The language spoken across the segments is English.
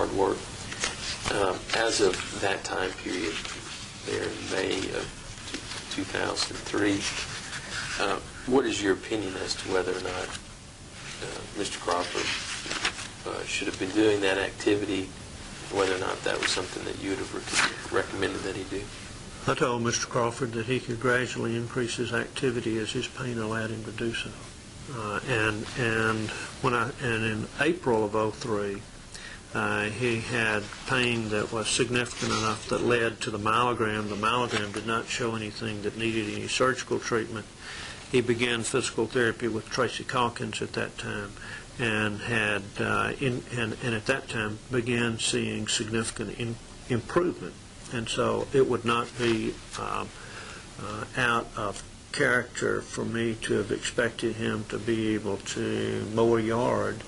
hard work. As of that time period, there in May of 2003, what is your opinion as to whether or not Mr. Crawford should have been doing that activity, whether or not that was something that you would have recommended that he do? I told Mr. Crawford that he could gradually increase his activity as his pain allowed him to do so. And in April of '03, he had pain that was significant enough that led to the myelogram. The myelogram did not show anything that needed any surgical treatment. He began physical therapy with Tracy Calkins at that time, and had and at that time began seeing significant improvement. And so it would not be out of character for me to have expected him to be able to mow a yard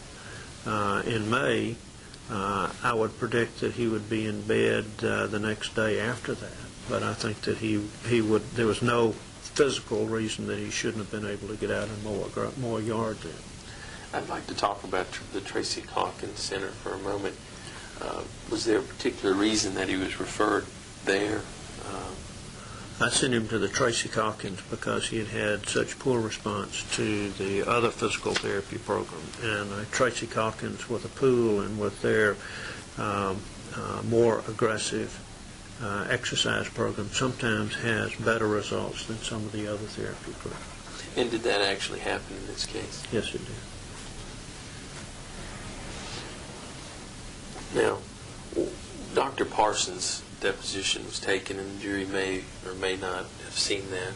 in May. I would predict that he would be in bed the next day after that. But I think that he would. There was no physical reason that he shouldn't have been able to get out and mow a yard then. I'd like to talk about the Tracy Calkins Center for a moment. Was there a particular reason that he was referred there? I sent him to the Tracy Calkins because he had had such poor response to the other physical therapy program. And Tracy Calkins, with a pool and with their more aggressive exercise program, sometimes has better results than some of the other therapy programs. And did that actually happen in this case? Yes, it did. Now, Dr. Parsons' deposition was taken, and the jury may or may not have seen that.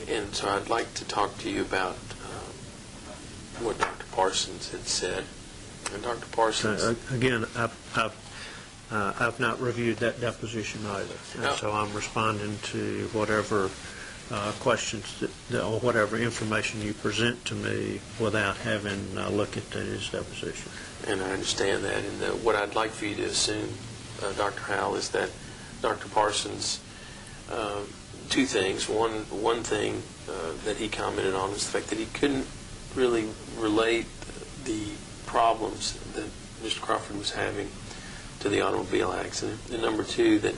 And so I'd like to talk to you about what Dr. Parsons had said. And Dr. Parsons... Again, I've not reviewed that deposition either, and so I'm responding to whatever questions or whatever information you present to me without having looked at his deposition. And I understand that. And what I'd like for you to assume, Dr. Howell, is that Dr. Parsons, two things. One thing that he commented on was the fact that he couldn't really relate the problems that Mr. Crawford was having to the automobile accident. And number two, that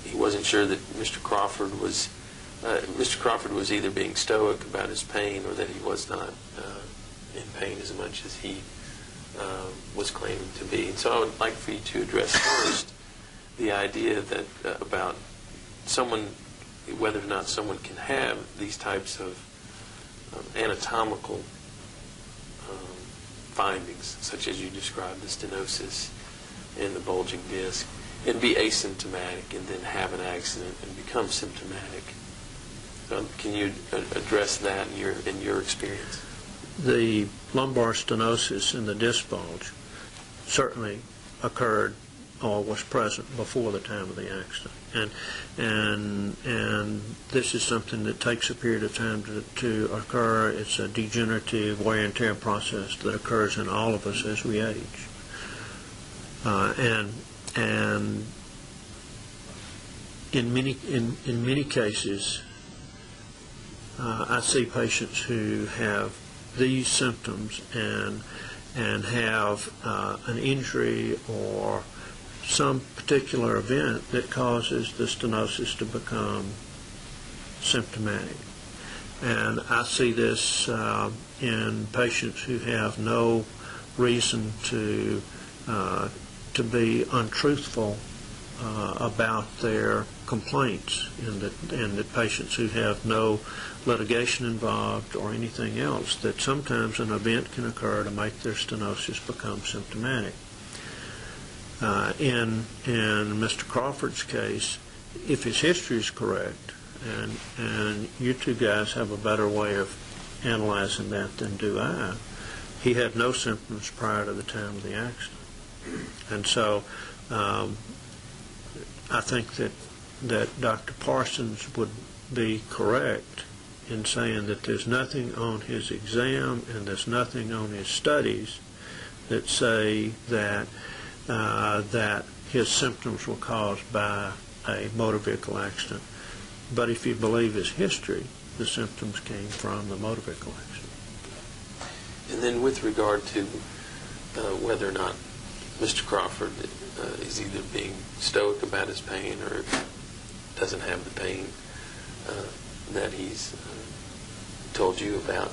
he wasn't sure that Mr. Crawford was either being stoic about his pain or that he was not in pain as much as he was claiming to be. And so I would like for you to address first the idea that about whether or not someone can have these types of anatomical findings, such as you described, the stenosis and the bulging disc, and be asymptomatic and then have an accident and become symptomatic. Can you address that in your experience? The lumbar stenosis and the disc bulge certainly occurred or was present before the time of the accident, and this is something that takes a period of time to occur. It's a degenerative wear and tear process that occurs in all of us as we age, and in many cases, I see patients who have these symptoms and have an injury or some particular event that causes the stenosis to become symptomatic. And I see this in patients who have no reason to be untruthful about their complaints, and that patients who have no litigation involved or anything else, that sometimes an event can occur to make their stenosis become symptomatic. In Mr. Crawford's case, if his history is correct, and you two guys have a better way of analyzing that than do I, he had no symptoms prior to the time of the accident. And so I think that Dr. Parsons would be correct in saying that there's nothing on his exam and there's nothing on his studies that say that his symptoms were caused by a motor vehicle accident. But if you believe his history, the symptoms came from the motor vehicle accident. And then with regard to whether or not Mr. Crawford is either being stoic about his pain or doesn't have the pain that he's told you about.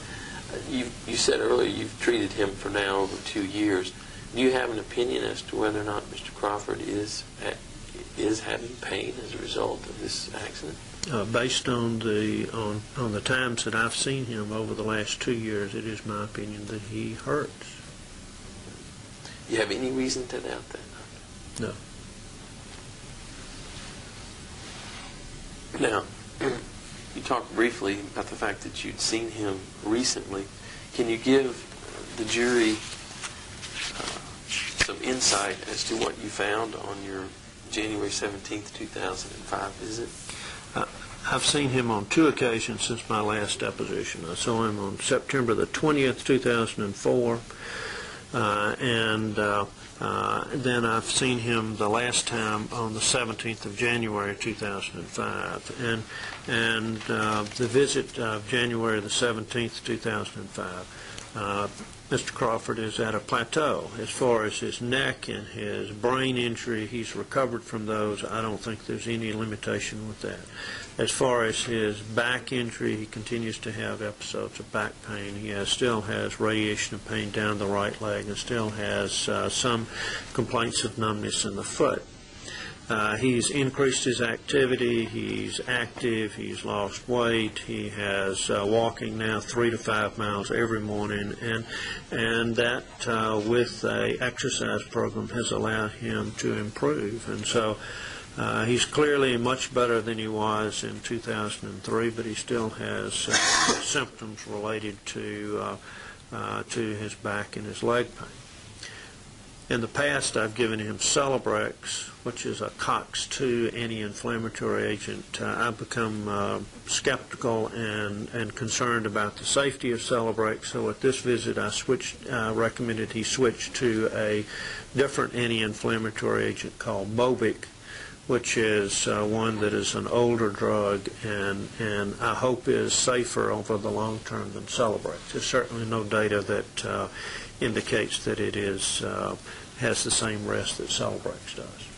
You said earlier you've treated him for now over 2 years. Do you have an opinion as to whether or not Mr. Crawford is having pain as a result of this accident? Based on the times that I've seen him over the last 2 years, it is my opinion that he hurts. You have any reason to doubt that? No. Now, you talked briefly about the fact that you'd seen him recently. Can you give the jury some insight as to what you found on your January 17th, 2005 visit? I've seen him on 2 occasions since my last deposition. I saw him on September the 20th, 2004, and then I've seen him the last time on the 17th of January 2005. And the visit of January the 17th, 2005, Mr. Crawford is at a plateau. As far as his neck and his brain injury, he's recovered from those. I don't think there's any limitation with that. As far as his back injury, he continues to have episodes of back pain. He still has radiation of pain down the right leg and still has some complaints of numbness in the foot. He's increased his activity. He's active. He's lost weight. He has walking now 3 to 5 miles every morning, and that with a exercise program has allowed him to improve. And so he's clearly much better than he was in 2003, but he still has symptoms related to his back and his leg pain. In the past, I've given him Celebrex, which is a COX-2 anti-inflammatory agent. I've become skeptical and concerned about the safety of Celebrex, so at this visit I recommended he switch to a different anti-inflammatory agent called Mobic, which is one that is an older drug and I hope is safer over the long term than Celebrex. There's certainly no data that indicates that it has the same risk that Celebrex does.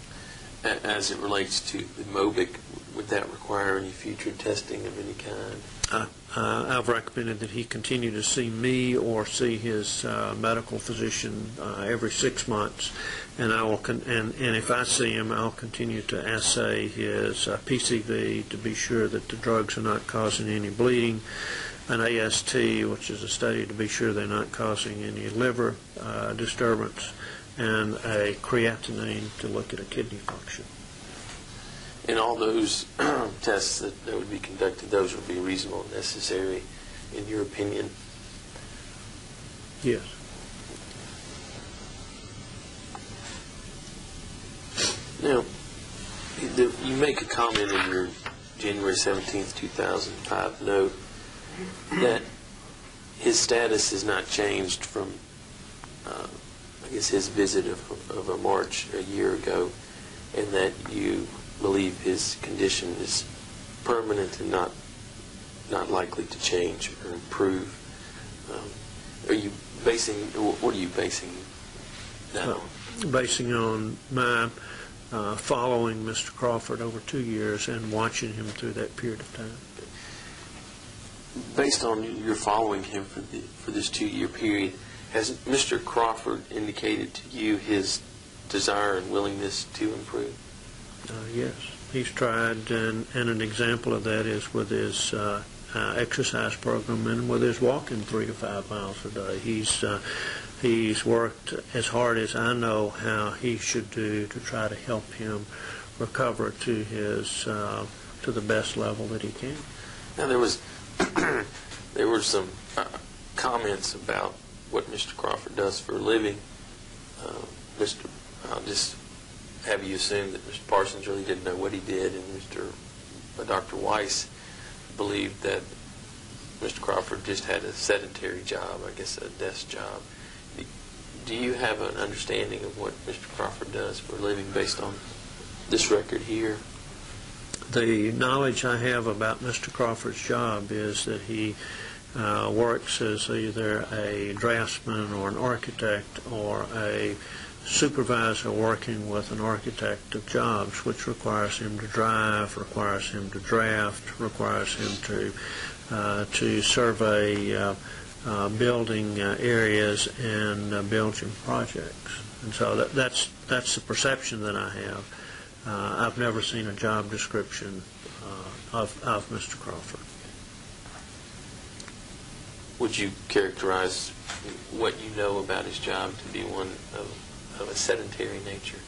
As it relates to the Mobic, would that require any future testing of any kind? I've recommended that he continue to see me or see his medical physician every 6 months, and I will and if I see him, I'll continue to assay his PCV to be sure that the drugs are not causing any bleeding, an AST, which is a study to be sure they're not causing any liver disturbance, and a creatinine to look at a kidney function. And all those tests that would be conducted, those would be reasonable and necessary, in your opinion? Yes. Now, you make a comment in your January 17th, 2005 note that his status has not changed from, I guess, his visit of a March a year ago, and that you believe his condition is permanent and not likely to change or improve. What are you basing that on? Basing on my following Mr. Crawford over 2 years and watching him through that period of time. Based on your following him for this 2-year period, has Mr. Crawford indicated to you his desire and willingness to improve? Yes, he's tried, and an example of that is with his exercise program and with his walking 3 to 5 miles a day. He's worked as hard as I know how he should do to try to help him recover to the best level that he can. Now there were some comments about what Mr. Crawford does for a living. I'll just have you assume that Mr. Parsons really didn't know what he did, and Dr. Weiss believed that Mr. Crawford just had a sedentary job, I guess a desk job. Do you have an understanding of what Mr. Crawford does for a living based on this record here? The knowledge I have about Mr. Crawford's job is that he works as either a draftsman or an architect or a supervisor working with an architect of jobs, which requires him to drive, requires him to draft, requires him to survey building areas and building projects. And so that's the perception that I have. I've never seen a job description of Mr. Crawford. Would you characterize what you know about his job to be one of a sedentary nature?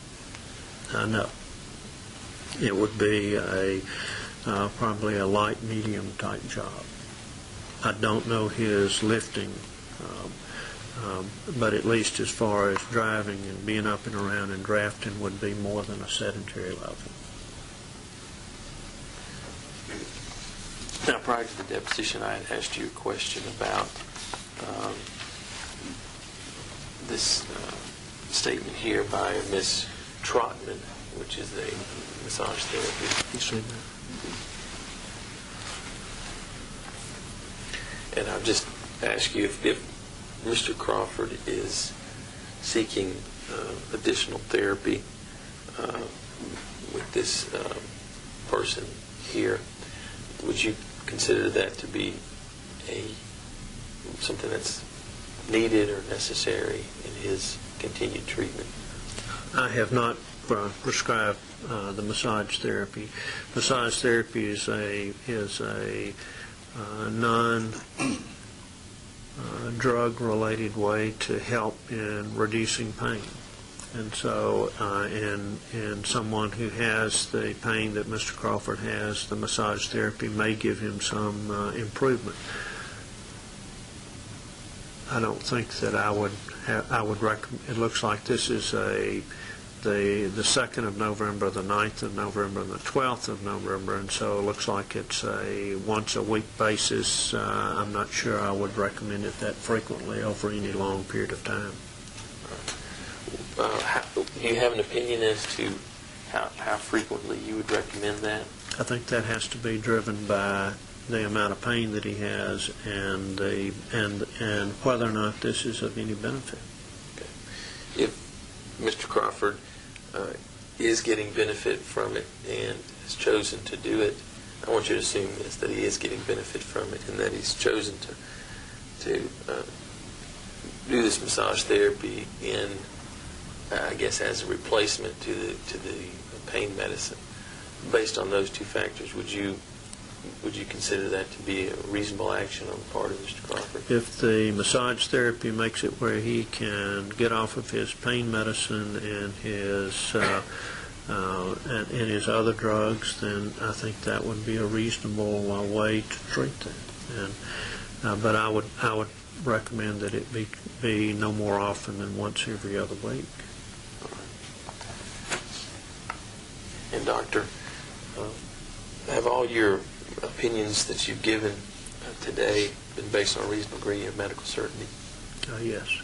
No. It would be probably a light medium type job. I don't know his lifting, but at least as far as driving and being up and around and drafting would be more than a sedentary level. Now, prior to the deposition, I had asked you a question about this statement here by Miss Trotman, which is a massage therapy. You see that? And I'll just ask you if Mr. Crawford is seeking additional therapy with this person here, would you consider that to be something that's needed or necessary in his continued treatment? I have not prescribed the massage therapy. Massage therapy is a non-drug related way to help in reducing pain. And so in someone who has the pain that Mr. Crawford has, the massage therapy may give him some improvement. I don't think that I would recommend. It looks like this is the 2nd of November, the 9th of November, and the 12th of November, and so it looks like it's a once-a-week basis. I'm not sure I would recommend it that frequently over any long period of time. Do you have an opinion as to how frequently you would recommend that? I think that has to be driven by the amount of pain that he has and whether or not this is of any benefit. Okay. If Mr. Crawford is getting benefit from it and has chosen to do it, I want you to assume this, that he is getting benefit from it and that he's chosen to do this massage therapy in, I guess, as a replacement to the pain medicine. Based on those two factors, would you consider that to be a reasonable action on the part of Mr. Crawford? If the massage therapy makes it where he can get off of his pain medicine and his other drugs, then I think that would be a reasonable way to treat that. But I would recommend that it be no more often than once every other week. And Doctor, have all your opinions that you've given today been based on a reasonable degree of medical certainty? Yes.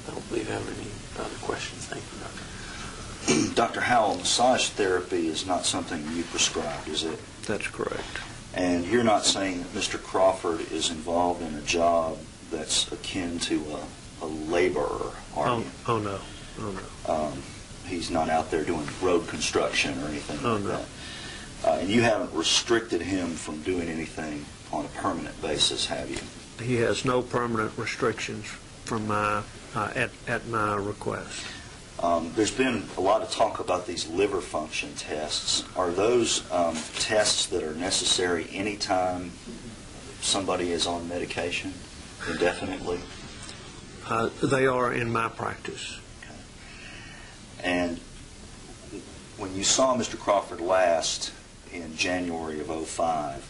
I don't believe I have any other questions. Thank you, Doctor. Dr. Howell, massage therapy is not something you prescribed, is it? That's correct. And you're not saying that Mr. Crawford is involved in a job that's akin to a laborer, are you? Oh, no. Oh, no. He's not out there doing road construction or anything like no. that. And you haven't restricted him from doing anything on a permanent basis, have you? He has no permanent restrictions from at my request. There's been a lot of talk about these liver function tests. Are those tests that are necessary anytime somebody is on medication indefinitely? They are in my practice. Okay. And when you saw Mr. Crawford last in January of '05,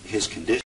his condition